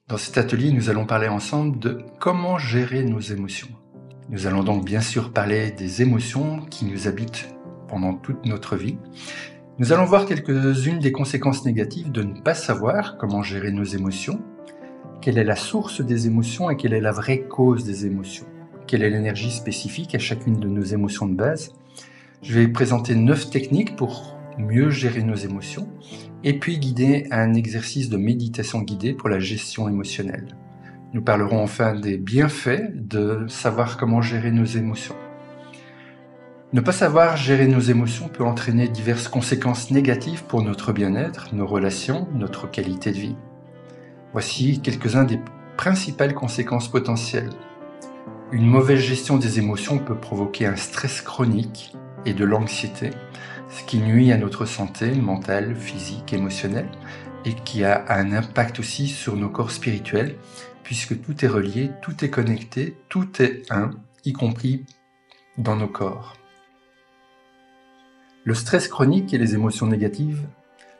Dans cet atelier, nous allons parler ensemble de comment gérer nos émotions. Nous allons donc bien sûr parler des émotions qui nous habitent pendant toute notre vie. Nous allons voir quelques-unes des conséquences négatives de ne pas savoir comment gérer nos émotions, quelle est la source des émotions et quelle est la vraie cause des émotions, quelle est l'énergie spécifique à chacune de nos émotions de base. Je vais présenter 9 techniques pour mieux gérer nos émotions et puis guider un exercice de méditation guidée pour la gestion émotionnelle. Nous parlerons enfin des bienfaits de savoir comment gérer nos émotions. Ne pas savoir gérer nos émotions peut entraîner diverses conséquences négatives pour notre bien-être, nos relations, notre qualité de vie. Voici quelques-uns des principales conséquences potentielles. Une mauvaise gestion des émotions peut provoquer un stress chronique et de l'anxiété, ce qui nuit à notre santé mentale, physique, émotionnelle et qui a un impact aussi sur nos corps spirituels puisque tout est relié, tout est connecté, tout est un, y compris dans nos corps. Le stress chronique et les émotions négatives.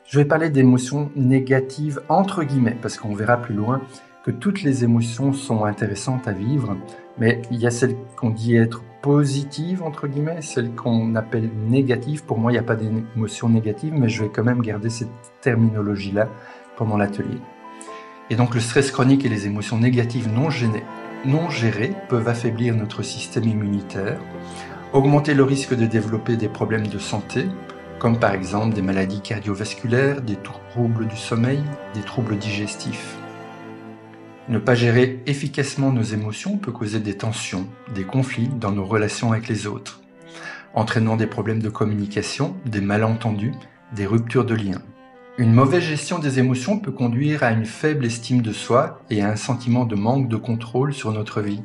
Je vais parler d'émotions négatives entre guillemets parce qu'on verra plus loin que toutes les émotions sont intéressantes à vivre, mais il y a celles qu'on dit être positives entre guillemets, celles qu'on appelle négatives. Pour moi, il n'y a pas d'émotions négatives, mais je vais quand même garder cette terminologie-là pendant l'atelier. Et donc le stress chronique et les émotions négatives non gérées peuvent affaiblir notre système immunitaire, augmenter le risque de développer des problèmes de santé, comme par exemple des maladies cardiovasculaires, des troubles du sommeil, des troubles digestifs. Ne pas gérer efficacement nos émotions peut causer des tensions, des conflits dans nos relations avec les autres, entraînant des problèmes de communication, des malentendus, des ruptures de liens. Une mauvaise gestion des émotions peut conduire à une faible estime de soi et à un sentiment de manque de contrôle sur notre vie,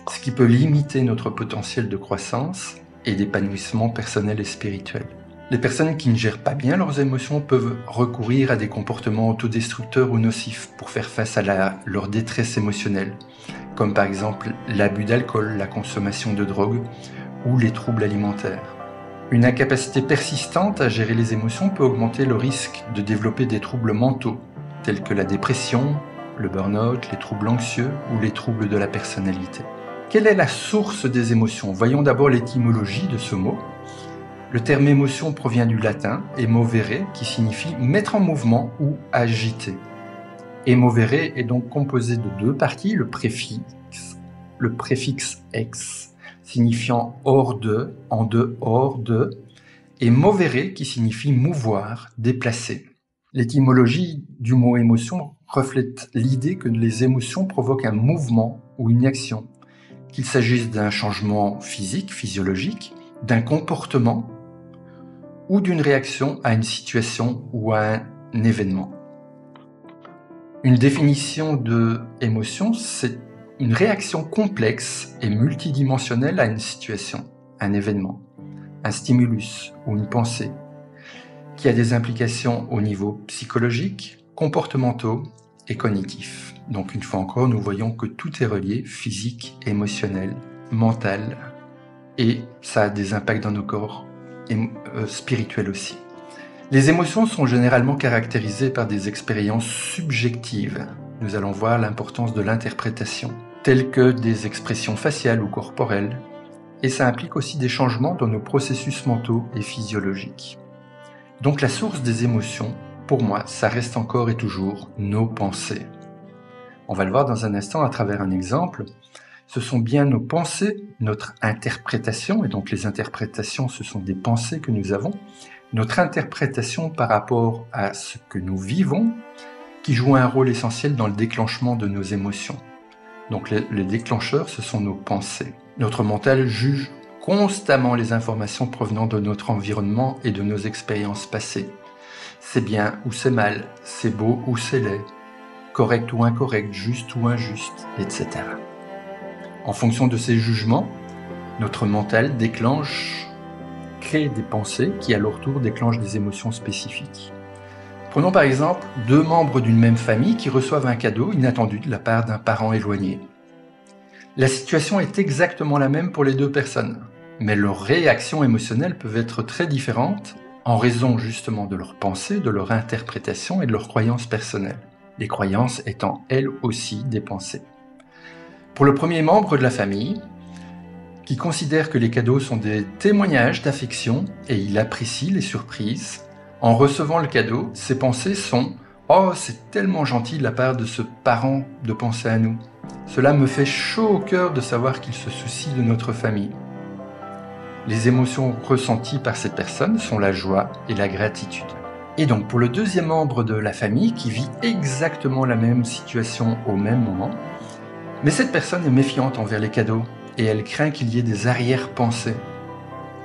ce qui peut limiter notre potentiel de croissance et d'épanouissement personnel et spirituel. Les personnes qui ne gèrent pas bien leurs émotions peuvent recourir à des comportements autodestructeurs ou nocifs pour faire face à leur détresse émotionnelle, comme par exemple l'abus d'alcool, la consommation de drogue ou les troubles alimentaires. Une incapacité persistante à gérer les émotions peut augmenter le risque de développer des troubles mentaux, tels que la dépression, le burn-out, les troubles anxieux ou les troubles de la personnalité. Quelle est la source des émotions ? Voyons d'abord l'étymologie de ce mot. Le terme émotion provient du latin emovere qui signifie mettre en mouvement ou agiter. Emovere est donc composé de 2 parties, le préfixe ex signifiant hors de, en dehors de, et movere qui signifie mouvoir, déplacer. L'étymologie du mot émotion reflète l'idée que les émotions provoquent un mouvement ou une action, qu'il s'agisse d'un changement physique, physiologique, d'un comportement ou d'une réaction à une situation ou à un événement. Une définition de émotion, c'est une réaction complexe et multidimensionnelle à une situation, un événement, un stimulus ou une pensée, qui a des implications au niveau psychologique, comportementaux et cognitifs. Donc une fois encore, nous voyons que tout est relié, physique, émotionnel, mental, et ça a des impacts dans nos corps spirituels aussi. Les émotions sont généralement caractérisées par des expériences subjectives. Nous allons voir l'importance de l'interprétation, telles que des expressions faciales ou corporelles, et ça implique aussi des changements dans nos processus mentaux et physiologiques. Donc la source des émotions, pour moi, ça reste encore et toujours nos pensées. On va le voir dans un instant à travers un exemple. Ce sont bien nos pensées, notre interprétation, et donc les interprétations, ce sont des pensées que nous avons, notre interprétation par rapport à ce que nous vivons, qui joue un rôle essentiel dans le déclenchement de nos émotions. Donc les déclencheurs, ce sont nos pensées. Notre mental juge constamment les informations provenant de notre environnement et de nos expériences passées. C'est bien ou c'est mal, c'est beau ou c'est laid, correct ou incorrect, juste ou injuste, etc. En fonction de ces jugements, notre mental crée des pensées qui à leur tour déclenchent des émotions spécifiques. Prenons par exemple 2 membres d'une même famille qui reçoivent un cadeau inattendu de la part d'un parent éloigné. La situation est exactement la même pour les 2 personnes, mais leurs réactions émotionnelles peuvent être très différentes en raison justement de leurs pensées, de leur interprétation et de leurs croyances personnelles. les croyances étant elles aussi des pensées. Pour le premier membre de la famille, qui considère que les cadeaux sont des témoignages d'affection et il apprécie les surprises, en recevant le cadeau, ses pensées sont « Oh, c'est tellement gentil de la part de ce parent de penser à nous. Cela me fait chaud au cœur de savoir qu'il se soucie de notre famille. » Les émotions ressenties par cette personne sont la joie et la gratitude. Et donc pour le deuxième membre de la famille qui vit exactement la même situation au même moment, mais cette personne est méfiante envers les cadeaux et elle craint qu'il y ait des arrière-pensées.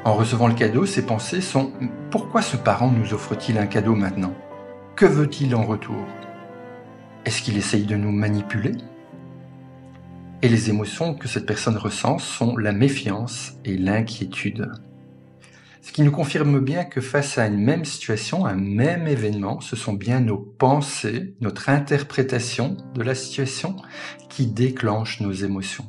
En recevant le cadeau, ses pensées sont « Pourquoi ce parent nous offre-t-il un cadeau maintenant? Que veut-il en retour? Est-ce qu'il essaye de nous manipuler ?» Et les émotions que cette personne ressent sont la méfiance et l'inquiétude. Ce qui nous confirme bien que face à une même situation, un même événement, ce sont bien nos pensées, notre interprétation de la situation qui déclenchent nos émotions.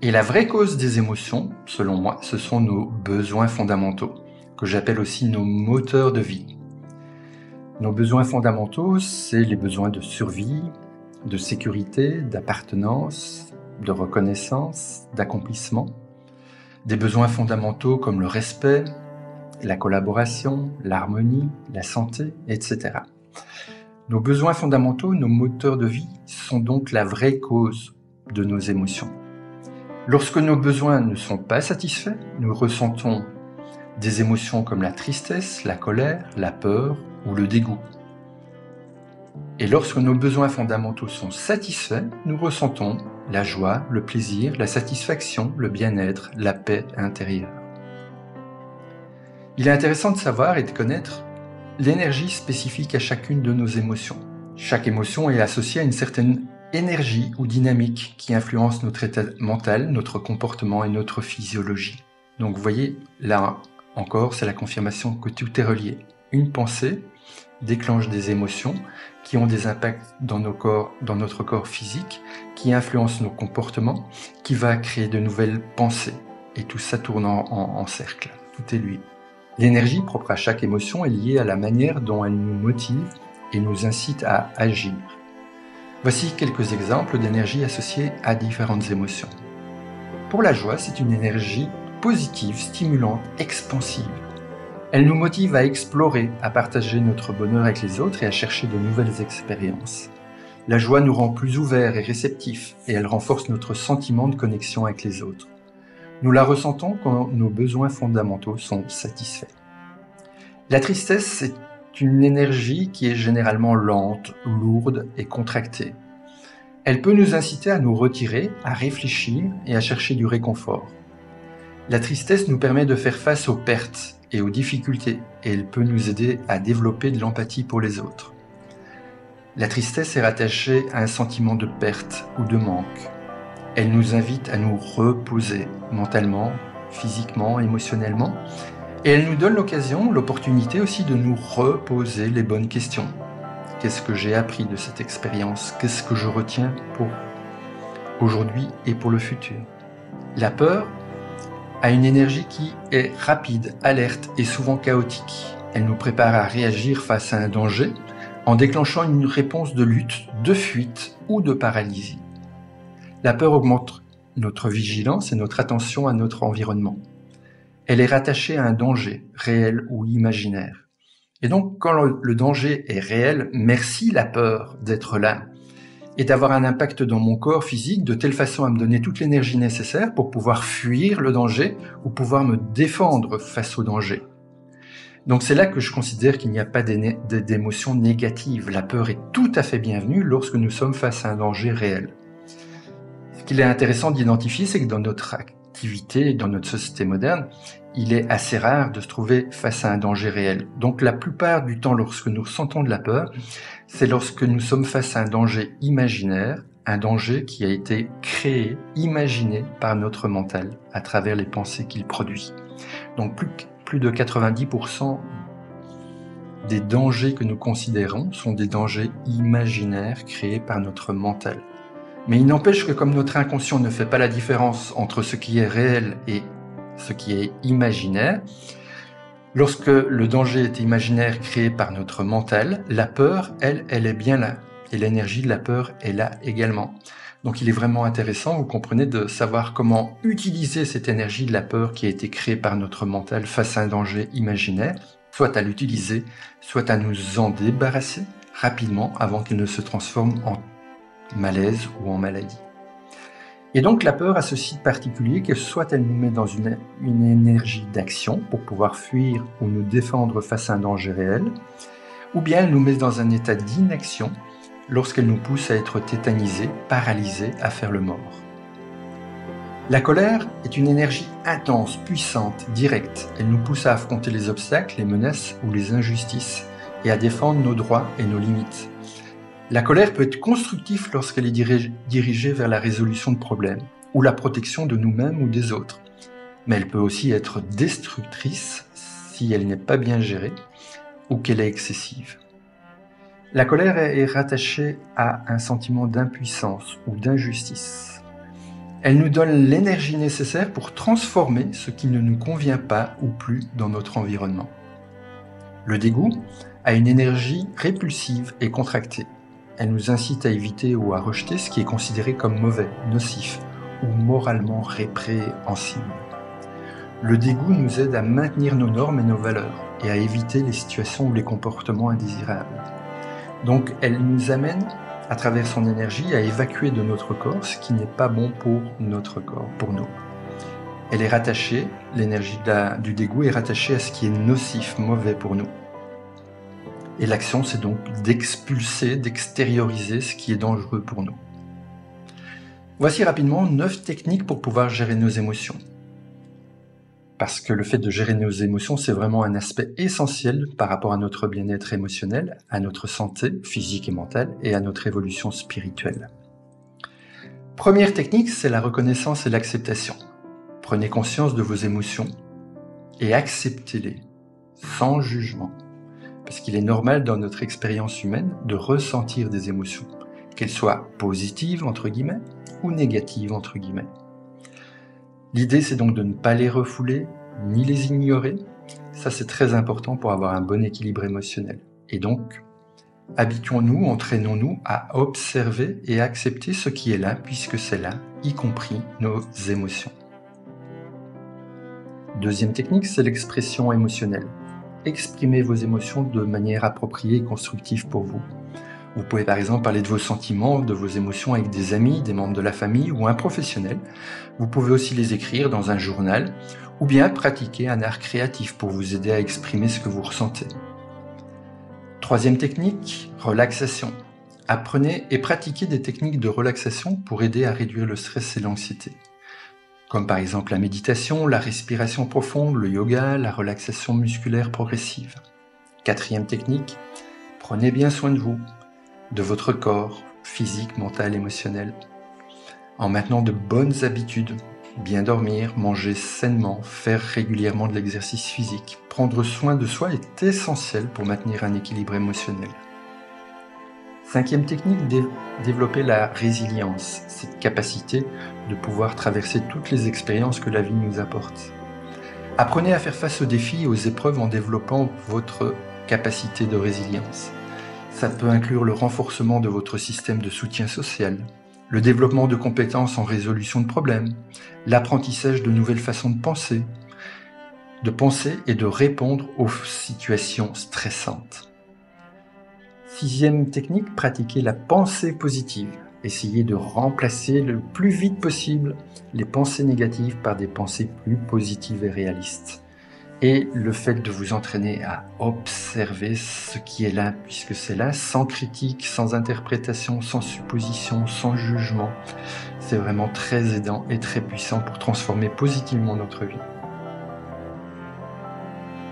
Et la vraie cause des émotions, selon moi, ce sont nos besoins fondamentaux, que j'appelle aussi nos moteurs de vie. Nos besoins fondamentaux, c'est les besoins de survie, de sécurité, d'appartenance, de reconnaissance, d'accomplissement. Des besoins fondamentaux comme le respect, la collaboration, l'harmonie, la santé, etc. Nos besoins fondamentaux, nos moteurs de vie, sont donc la vraie cause de nos émotions. Lorsque nos besoins ne sont pas satisfaits, nous ressentons des émotions comme la tristesse, la colère, la peur ou le dégoût. Et lorsque nos besoins fondamentaux sont satisfaits, nous ressentons la joie, le plaisir, la satisfaction, le bien-être, la paix intérieure. Il est intéressant de savoir et de connaître l'énergie spécifique à chacune de nos émotions. Chaque émotion est associée à une certaine énergie ou dynamique qui influence notre état mental, notre comportement et notre physiologie. Donc vous voyez, là encore, c'est la confirmation que tout est relié. Une pensée déclenche des émotions qui ont des impacts dans notre corps physique, qui influencent nos comportements, qui va créer de nouvelles pensées. Et tout ça tourne en cercle. Tout est lui. L'énergie propre à chaque émotion est liée à la manière dont elle nous motive et nous incite à agir. Voici quelques exemples d'énergie associée à différentes émotions. Pour la joie, c'est une énergie positive, stimulante, expansive. Elle nous motive à explorer, à partager notre bonheur avec les autres et à chercher de nouvelles expériences. La joie nous rend plus ouverts et réceptifs et elle renforce notre sentiment de connexion avec les autres. Nous la ressentons quand nos besoins fondamentaux sont satisfaits. La tristesse, c'est une énergie qui est généralement lente, lourde et contractée. Elle peut nous inciter à nous retirer, à réfléchir et à chercher du réconfort. La tristesse nous permet de faire face aux pertes et aux difficultés, et elle peut nous aider à développer de l'empathie pour les autres. La tristesse est rattachée à un sentiment de perte ou de manque. Elle nous invite à nous reposer mentalement, physiquement, émotionnellement, et elle nous donne l'opportunité aussi de nous reposer les bonnes questions. Qu'est-ce que j'ai appris de cette expérience? Qu'est-ce que je retiens pour aujourd'hui et pour le futur? La peur a une énergie qui est rapide, alerte et souvent chaotique. Elle nous prépare à réagir face à un danger en déclenchant une réponse de lutte, de fuite ou de paralysie. La peur augmente notre vigilance et notre attention à notre environnement. Elle est rattachée à un danger, réel ou imaginaire. Et donc, quand le danger est réel, merci la peur d'être là et d'avoir un impact dans mon corps physique de telle façon à me donner toute l'énergie nécessaire pour pouvoir fuir le danger ou pouvoir me défendre face au danger. Donc c'est là que je considère qu'il n'y a pas d'émotion négative. La peur est tout à fait bienvenue lorsque nous sommes face à un danger réel. Ce qu'il est intéressant d'identifier, c'est que dans notre activité, dans notre société moderne, il est assez rare de se trouver face à un danger réel. Donc la plupart du temps, lorsque nous ressentons de la peur, c'est lorsque nous sommes face à un danger imaginaire, un danger qui a été créé, imaginé par notre mental à travers les pensées qu'il produit. Donc plus de 90% des dangers que nous considérons sont des dangers imaginaires créés par notre mental. Mais il n'empêche que comme notre inconscient ne fait pas la différence entre ce qui est réel et ce qui est imaginaire, Lorsque le danger est imaginaire créé par notre mental, la peur, elle est bien là. Et l'énergie de la peur est là également. Donc il est vraiment intéressant, vous comprenez, de savoir comment utiliser cette énergie de la peur qui a été créée par notre mental face à un danger imaginaire, soit à l'utiliser, soit à nous en débarrasser rapidement avant qu'il ne se transforme en malaise ou en maladie. Et donc la peur a ce site particulier que soit elle nous met dans une énergie d'action pour pouvoir fuir ou nous défendre face à un danger réel, ou bien elle nous met dans un état d'inaction lorsqu'elle nous pousse à être tétanisés, paralysés, à faire le mort. La colère est une énergie intense, puissante, directe. Elle nous pousse à affronter les obstacles, les menaces ou les injustices et à défendre nos droits et nos limites. La colère peut être constructive lorsqu'elle est dirigée vers la résolution de problèmes ou la protection de nous-mêmes ou des autres. Mais elle peut aussi être destructrice si elle n'est pas bien gérée ou qu'elle est excessive. La colère est rattachée à un sentiment d'impuissance ou d'injustice. Elle nous donne l'énergie nécessaire pour transformer ce qui ne nous convient pas ou plus dans notre environnement. Le dégoût a une énergie répulsive et contractée. Elle nous incite à éviter ou à rejeter ce qui est considéré comme mauvais, nocif ou moralement répréhensible. Le dégoût nous aide à maintenir nos normes et nos valeurs et à éviter les situations ou les comportements indésirables. Donc elle nous amène, à travers son énergie, à évacuer de notre corps ce qui n'est pas bon pour notre corps, pour nous. Elle est rattachée, l'énergie du dégoût est rattachée à ce qui est nocif, mauvais pour nous. Et l'action, c'est donc d'expulser, d'extérioriser ce qui est dangereux pour nous. Voici rapidement 9 techniques pour pouvoir gérer nos émotions. Parce que le fait de gérer nos émotions, c'est vraiment un aspect essentiel par rapport à notre bien-être émotionnel, à notre santé physique et mentale et à notre évolution spirituelle. Première technique, c'est la reconnaissance et l'acceptation. Prenez conscience de vos émotions et acceptez-les sans jugement. Parce qu'il est normal dans notre expérience humaine de ressentir des émotions, qu'elles soient positives, entre guillemets, ou négatives, entre guillemets. L'idée, c'est donc de ne pas les refouler, ni les ignorer. Ça, c'est très important pour avoir un bon équilibre émotionnel. Et donc, habituons-nous, entraînons-nous à observer et accepter ce qui est là, puisque c'est là, y compris nos émotions. Deuxième technique, c'est l'expression émotionnelle. Exprimez vos émotions de manière appropriée et constructive pour vous. Vous pouvez par exemple parler de vos sentiments, de vos émotions avec des amis, des membres de la famille ou un professionnel. Vous pouvez aussi les écrire dans un journal ou bien pratiquer un art créatif pour vous aider à exprimer ce que vous ressentez. Troisième technique, relaxation. Apprenez et pratiquez des techniques de relaxation pour aider à réduire le stress et l'anxiété. Comme par exemple la méditation, la respiration profonde, le yoga, la relaxation musculaire progressive. Quatrième technique, prenez bien soin de vous, de votre corps, physique, mental, émotionnel, en maintenant de bonnes habitudes, bien dormir, manger sainement, faire régulièrement de l'exercice physique. Prendre soin de soi est essentiel pour maintenir un équilibre émotionnel. Cinquième technique, développer la résilience, cette capacité de pouvoir traverser toutes les expériences que la vie nous apporte. Apprenez à faire face aux défis et aux épreuves en développant votre capacité de résilience. Ça peut inclure le renforcement de votre système de soutien social, le développement de compétences en résolution de problèmes, l'apprentissage de nouvelles façons de penser et de répondre aux situations stressantes. Sixième technique, pratiquer la pensée positive. Essayez de remplacer le plus vite possible les pensées négatives par des pensées plus positives et réalistes. Et le fait de vous entraîner à observer ce qui est là, puisque c'est là, sans critique, sans interprétation, sans supposition, sans jugement, c'est vraiment très aidant et très puissant pour transformer positivement notre vie.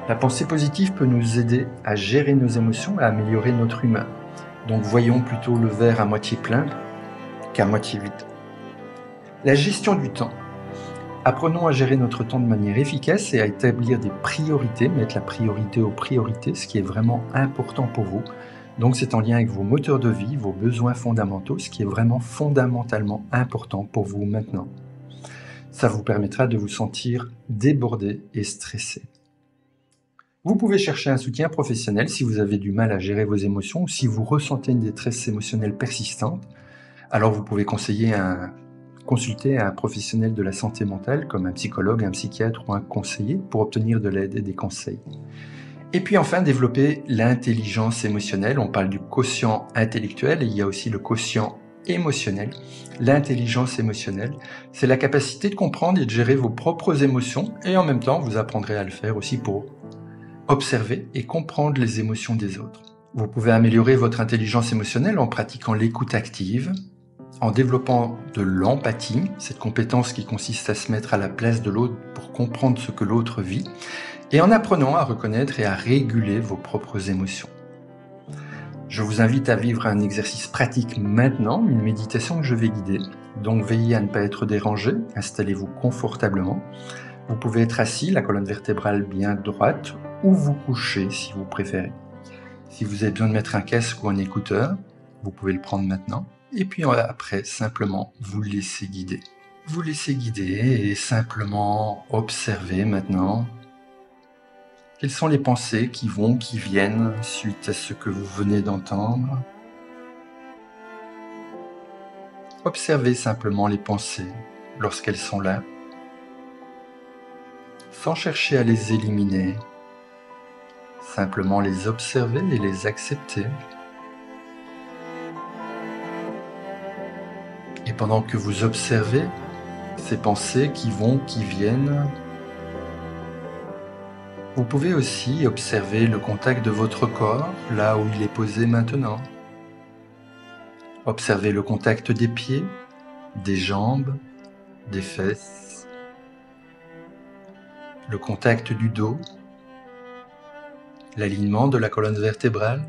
La pensée positive peut nous aider à gérer nos émotions et à améliorer notre humeur. Donc voyons plutôt le verre à moitié plein qu'à moitié vide. La gestion du temps. Apprenons à gérer notre temps de manière efficace et à établir des priorités, mettre la priorité aux priorités, ce qui est vraiment important pour vous. Donc c'est en lien avec vos moteurs de vie, vos besoins fondamentaux, ce qui est vraiment fondamentalement important pour vous maintenant. Ça vous permettra de vous sentir débordé et stressé. Vous pouvez chercher un soutien professionnel si vous avez du mal à gérer vos émotions ou si vous ressentez une détresse émotionnelle persistante. Alors vous pouvez consulter un professionnel de la santé mentale comme un psychologue, un psychiatre ou un conseiller pour obtenir de l'aide et des conseils. Et puis enfin, développer l'intelligence émotionnelle. On parle du quotient intellectuel et il y a aussi le quotient émotionnel. L'intelligence émotionnelle, c'est la capacité de comprendre et de gérer vos propres émotions et en même temps, vous apprendrez à le faire aussi pour observer et comprendre les émotions des autres. Vous pouvez améliorer votre intelligence émotionnelle en pratiquant l'écoute active, en développant de l'empathie, cette compétence qui consiste à se mettre à la place de l'autre pour comprendre ce que l'autre vit, et en apprenant à reconnaître et à réguler vos propres émotions. Je vous invite à vivre un exercice pratique maintenant, une méditation que je vais guider. Donc veillez à ne pas être dérangé, installez-vous confortablement. Vous pouvez être assis, la colonne vertébrale bien droite, ou vous coucher si vous préférez. Si vous avez besoin de mettre un casque ou un écouteur, vous pouvez le prendre maintenant. Et puis après, simplement, vous laissez guider. Vous laissez guider et simplement observez maintenant quelles sont les pensées qui vont, qui viennent suite à ce que vous venez d'entendre. Observez simplement les pensées lorsqu'elles sont là, sans chercher à les éliminer. Simplement les observer et les accepter. Et pendant que vous observez ces pensées qui vont, qui viennent, vous pouvez aussi observer le contact de votre corps, là où il est posé maintenant. Observez le contact des pieds, des jambes, des fesses, le contact du dos, l'alignement de la colonne vertébrale,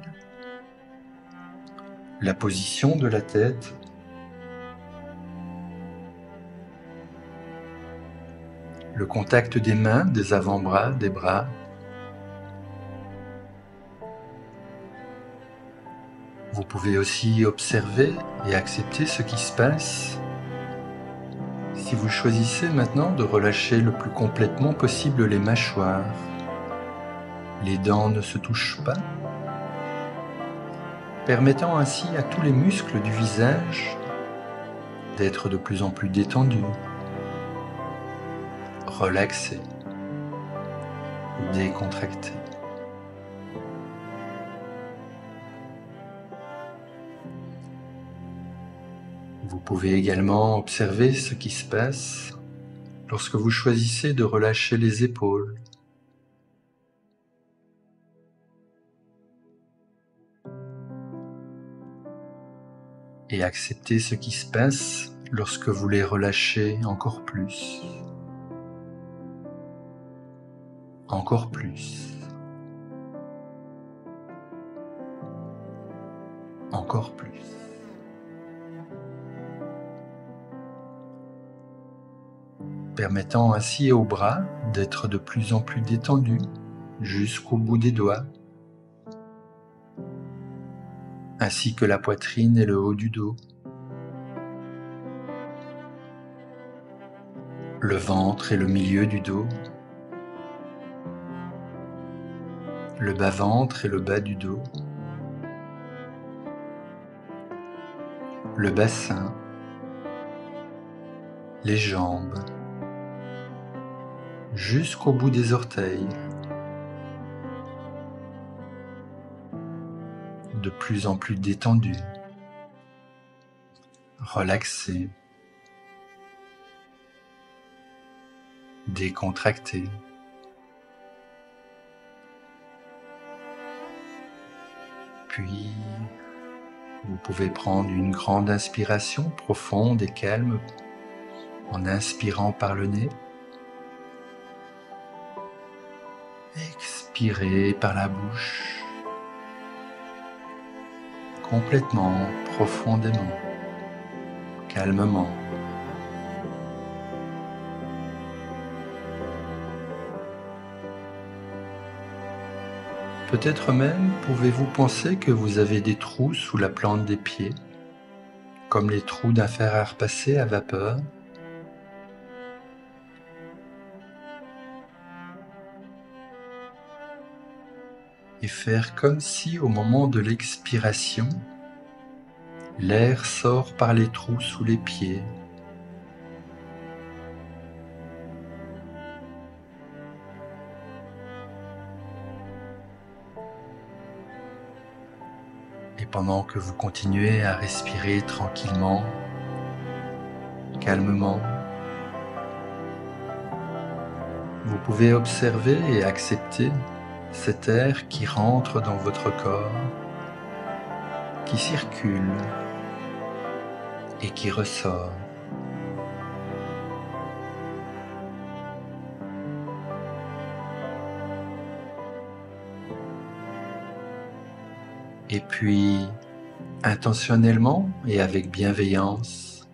la position de la tête, le contact des mains, des avant-bras, des bras. Vous pouvez aussi observer et accepter ce qui se passe. Si vous choisissez maintenant de relâcher le plus complètement possible les mâchoires, les dents ne se touchent pas, permettant ainsi à tous les muscles du visage d'être de plus en plus détendus, relaxés, décontractés. Vous pouvez également observer ce qui se passe lorsque vous choisissez de relâcher les épaules, et accepter ce qui se passe lorsque vous les relâchez encore plus, encore plus, encore plus. Permettant ainsi aux bras d'être de plus en plus détendus jusqu'au bout des doigts, ainsi que la poitrine et le haut du dos, le ventre et le milieu du dos, le bas-ventre et le bas du dos, le bassin, les jambes, jusqu'au bout des orteils, de plus en plus détendus, relaxés, décontractés. Puis, vous pouvez prendre une grande inspiration profonde et calme en inspirant par le nez. Expirez par la bouche, complètement, profondément, calmement. Peut-être même pouvez-vous penser que vous avez des trous sous la plante des pieds, comme les trous d'un fer à repasser à vapeur. et faire comme si au moment de l'expiration, l'air sort par les trous sous les pieds. Et pendant que vous continuez à respirer tranquillement, calmement, vous pouvez observer et accepter cet air qui rentre dans votre corps, qui circule et qui ressort. Et puis, intentionnellement et avec bienveillance,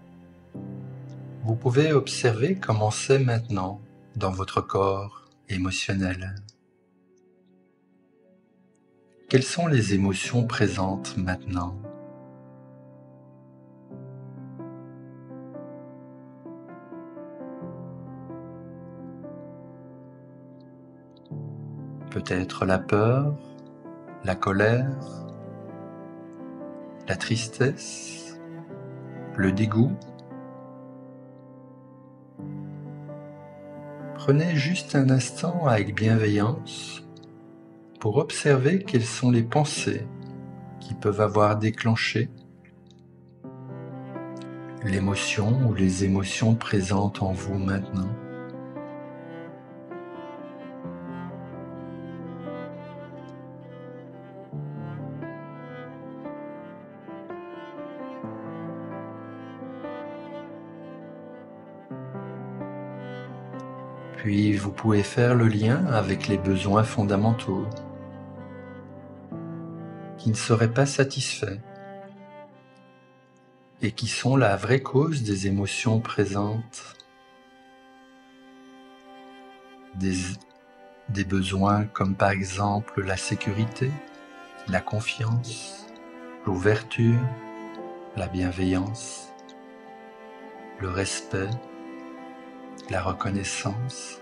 vous pouvez observer comment c'est maintenant dans votre corps émotionnel. Quelles sont les émotions présentes maintenant ? Peut-être la peur, la colère, la tristesse, le dégoût. Prenez juste un instant avec bienveillance pour observer quelles sont les pensées qui peuvent avoir déclenché l'émotion ou les émotions présentes en vous maintenant. Puis vous pouvez faire le lien avec les besoins fondamentaux qui ne seraient pas satisfaits et qui sont la vraie cause des émotions présentes, des besoins comme par exemple la sécurité, la confiance, l'ouverture, la bienveillance, le respect, la reconnaissance,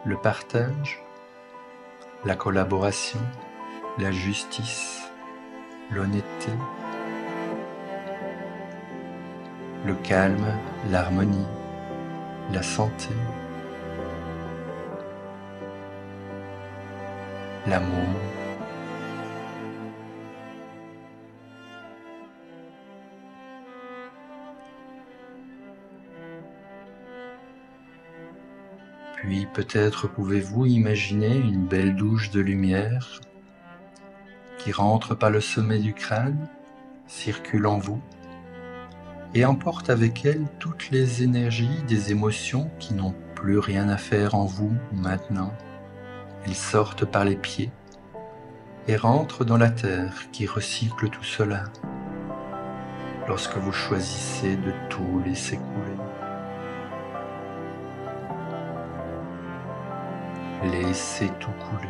le partage, la collaboration, la justice, l'honnêteté, le calme, l'harmonie, la santé, l'amour, puis peut-être pouvez-vous imaginer une belle douche de lumière qui rentre par le sommet du crâne, circule en vous et emporte avec elle toutes les énergies des émotions qui n'ont plus rien à faire en vous maintenant. Elles sortent par les pieds et rentrent dans la terre qui recycle tout cela lorsque vous choisissez de tout laisser couler. Laissez tout couler.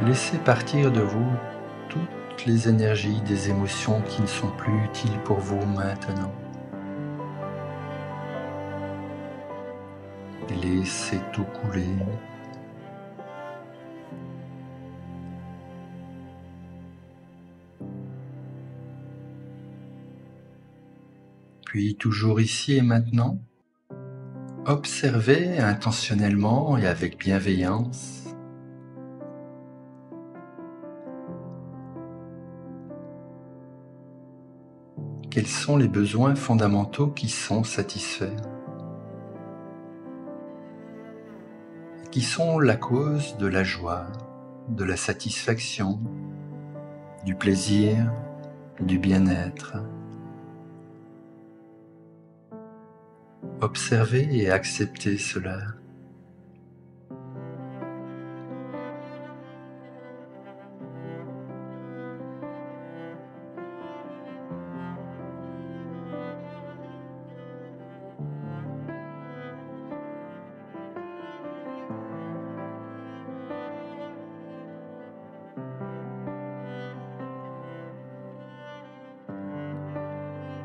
Laissez partir de vous toutes les énergies des émotions qui ne sont plus utiles pour vous maintenant. Laissez tout couler. Puis toujours ici et maintenant, observez intentionnellement et avec bienveillance quels sont les besoins fondamentaux qui sont satisfaits, qui sont la cause de la joie, de la satisfaction, du plaisir, du bien-être. Observez et acceptez cela.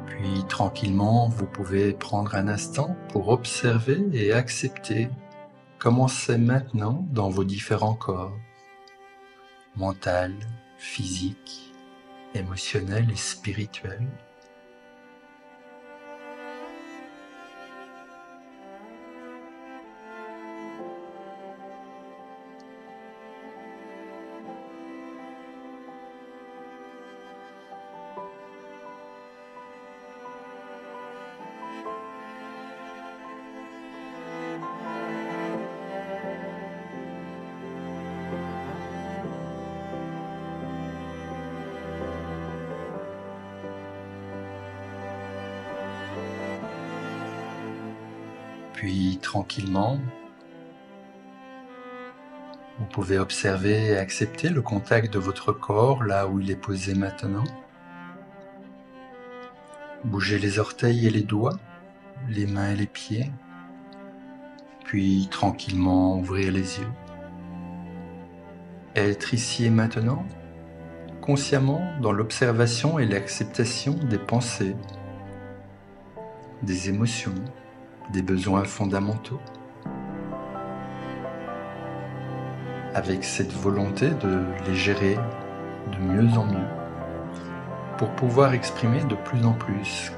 Puis tranquillement, vous pouvez prendre un instant pour observer et accepter commencez maintenant dans vos différents corps, mental, physique, émotionnel et spirituel. Puis tranquillement, vous pouvez observer et accepter le contact de votre corps là où il est posé maintenant. Bougez les orteils et les doigts, les mains et les pieds, puis tranquillement ouvrir les yeux. Être ici et maintenant, consciemment dans l'observation et l'acceptation des pensées, des émotions, des besoins fondamentaux, avec cette volonté de les gérer de mieux en mieux, pour pouvoir exprimer de plus en plus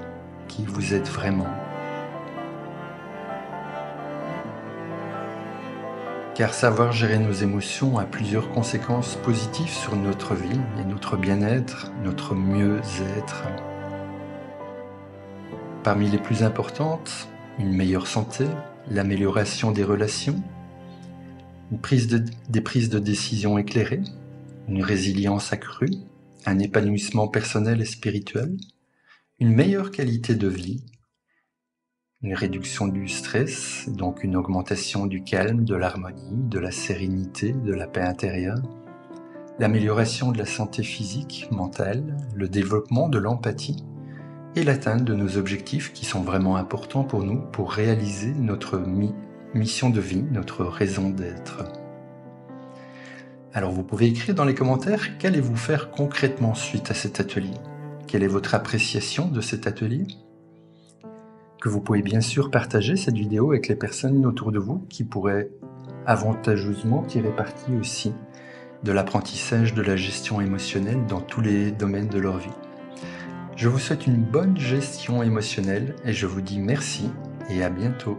qui vous êtes vraiment. Car savoir gérer nos émotions a plusieurs conséquences positives sur notre vie et notre bien-être, notre mieux-être. Parmi les plus importantes, une meilleure santé, l'amélioration des relations, des prises de décision éclairées, une résilience accrue, un épanouissement personnel et spirituel, une meilleure qualité de vie, une réduction du stress, donc une augmentation du calme, de l'harmonie, de la sérénité, de la paix intérieure, l'amélioration de la santé physique, mentale, le développement de l'empathie et l'atteinte de nos objectifs qui sont vraiment importants pour nous pour réaliser notre mission de vie, notre raison d'être. Alors vous pouvez écrire dans les commentaires qu'allez-vous faire concrètement suite à cet atelier. Quelle est votre appréciation de cet atelier ? Que vous pouvez bien sûr partager cette vidéo avec les personnes autour de vous qui pourraient avantageusement tirer parti aussi de l'apprentissage de la gestion émotionnelle dans tous les domaines de leur vie. Je vous souhaite une bonne gestion émotionnelle et je vous dis merci et à bientôt.